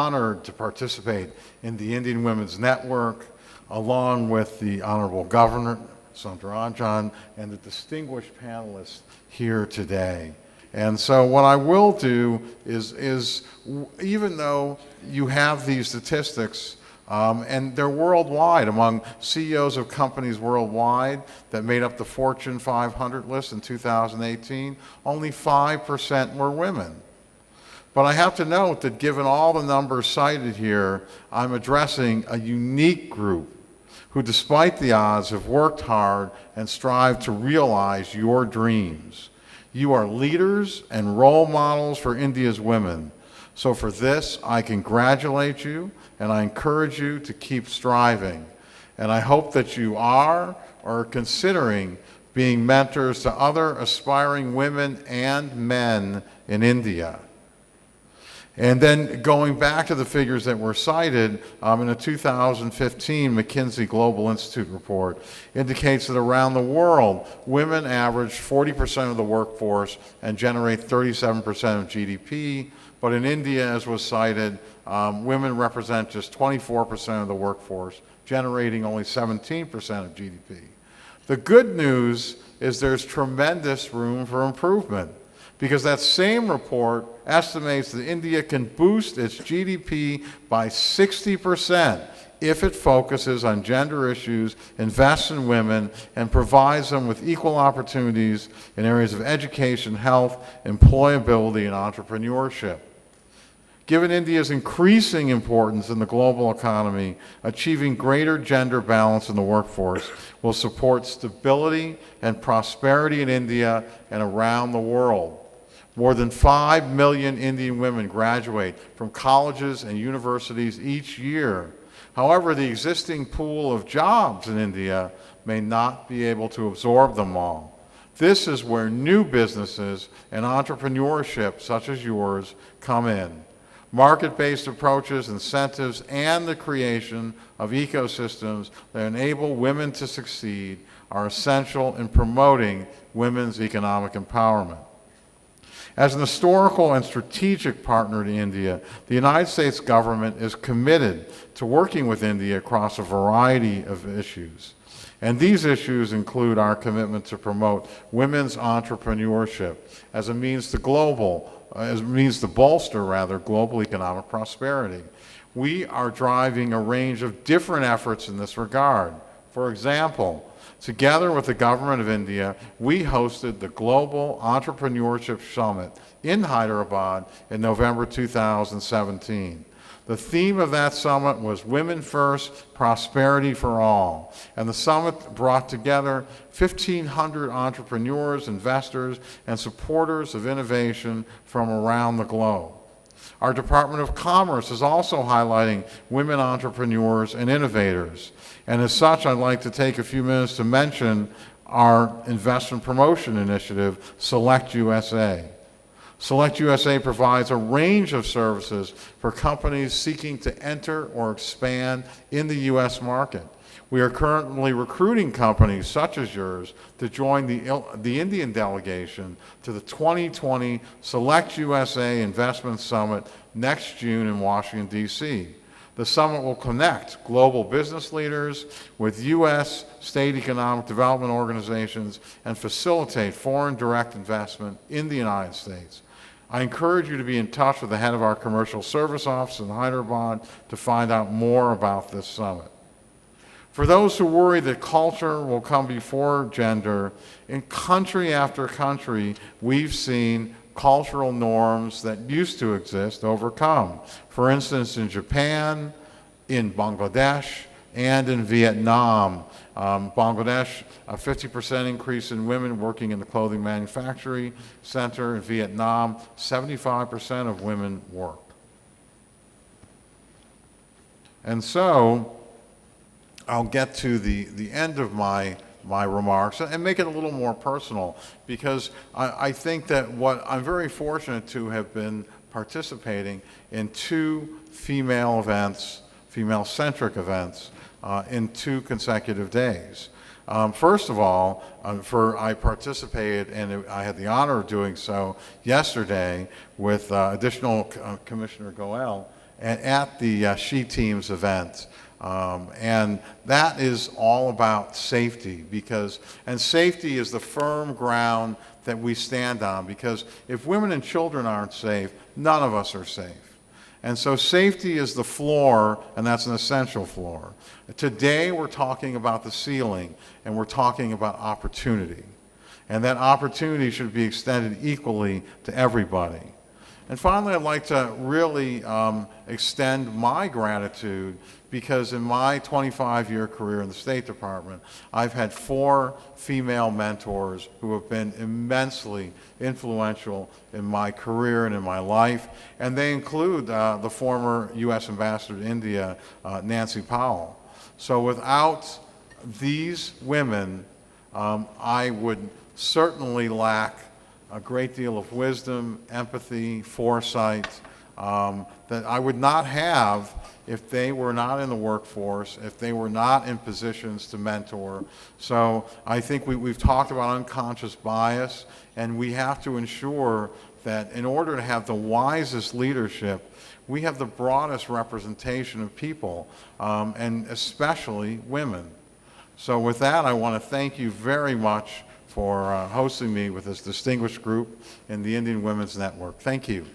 honored to participate in the Indian Women's Network, along with the Honorable Governor, Sundarajan, and the distinguished panelists here today. And so what I will do is even though you have these statistics, and they're worldwide, among CEOs of companies worldwide that made up the Fortune 500 list in 2018, only 5% were women. But I have to note that given all the numbers cited here, I'm addressing a unique group who, despite the odds, have worked hard and strive to realize your dreams. You are leaders and role models for India's women. So for this, I congratulate you, and I encourage you to keep striving. And I hope that you are or are considering being mentors to other aspiring women and men in India. And then going back to the figures that were cited, in a 2015 McKinsey Global Institute report indicates that around the world, women average 40% of the workforce and generate 37% of GDP. But in India, as was cited, women represent just 24% of the workforce, generating only 17% of GDP. The good news is there's tremendous room for improvement, because that same report estimates that India can boost its GDP by 60% if it focuses on gender issues, invests in women, and provides them with equal opportunities in areas of education, health, employability, and entrepreneurship. Given India's increasing importance in the global economy, achieving greater gender balance in the workforce will support stability and prosperity in India and around the world. More than 5 million Indian women graduate from colleges and universities each year. However, the existing pool of jobs in India may not be able to absorb them all. This is where new businesses and entrepreneurship, such as yours, come in. Market-based approaches, incentives, and the creation of ecosystems that enable women to succeed are essential in promoting women's economic empowerment. As an historical and strategic partner to India, the United States government is committed to working with India across a variety of issues. And these issues include our commitment to promote women's entrepreneurship as a means to bolster global economic prosperity. We are driving a range of different efforts in this regard. For example, together with the government of India, we hosted the Global Entrepreneurship Summit in Hyderabad in November 2017. The theme of that summit was Women First, Prosperity for All. And the summit brought together 1,500 entrepreneurs, investors, and supporters of innovation from around the globe. Our Department of Commerce is also highlighting women entrepreneurs and innovators. And as such, I'd like to take a few minutes to mention our investment promotion initiative, Select USA. Select USA provides a range of services for companies seeking to enter or expand in the U.S. market. We are currently recruiting companies such as yours to join the Indian delegation to the 2020 Select USA Investment Summit next June in Washington, D.C. The summit will connect global business leaders with U.S. state economic development organizations and facilitate foreign direct investment in the United States. I encourage you to be in touch with the head of our commercial service office in Hyderabad to find out more about this summit. For those who worry that culture will come before gender, in country after country, we've seen cultural norms that used to exist overcome. For instance, in Japan, in Bangladesh, and in Vietnam. Bangladesh, a 50% increase in women working in the clothing manufacturing center. In Vietnam, 75% of women work. And so, I'll get to the end of my remarks and make it a little more personal, because I think that I'm very fortunate to have been participating in 2 female events, female-centric events, in 2 consecutive days. First of all, I participated, and I had the honor of doing so yesterday with additional Commissioner Goel at the She Teams event. And that is all about safety and safety is the firm ground that we stand on, because if women and children aren't safe, none of us are safe. And so safety is the floor, and that's an essential floor. Today we're talking about the ceiling, and we're talking about opportunity. And that opportunity should be extended equally to everybody. And finally, I'd like to really extend my gratitude, because in my 25-year career in the State Department, I've had 4 female mentors who have been immensely influential in my career and in my life, and they include the former U.S. Ambassador to India, Nancy Powell. So without these women, I would certainly lack a great deal of wisdom, empathy, foresight that I would not have if they were not in the workforce, if they were not in positions to mentor. So I think we've talked about unconscious bias, and we have to ensure that in order to have the wisest leadership, we have the broadest representation of people, and especially women. So with that, I want to thank you very much for hosting me with this distinguished group in the Indian Women's Network. Thank you.